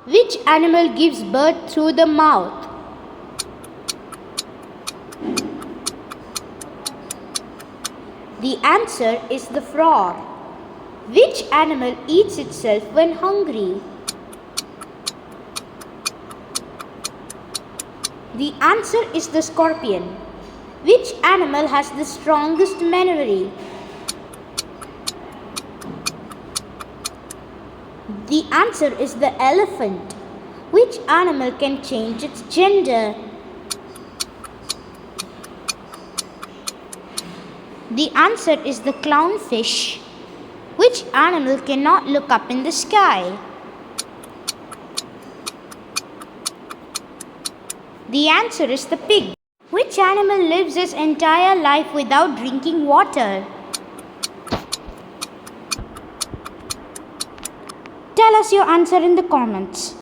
Which animal gives birth through the mouth? The answer is the frog. Which animal eats itself when hungry? The answer is the scorpion. Which animal has the strongest memory? The answer is the elephant. Which animal can change its gender? The answer is the clownfish. Which animal cannot look up in the sky? The answer is the pig. Which animal lives its entire life without drinking water? Tell us your answer in the comments.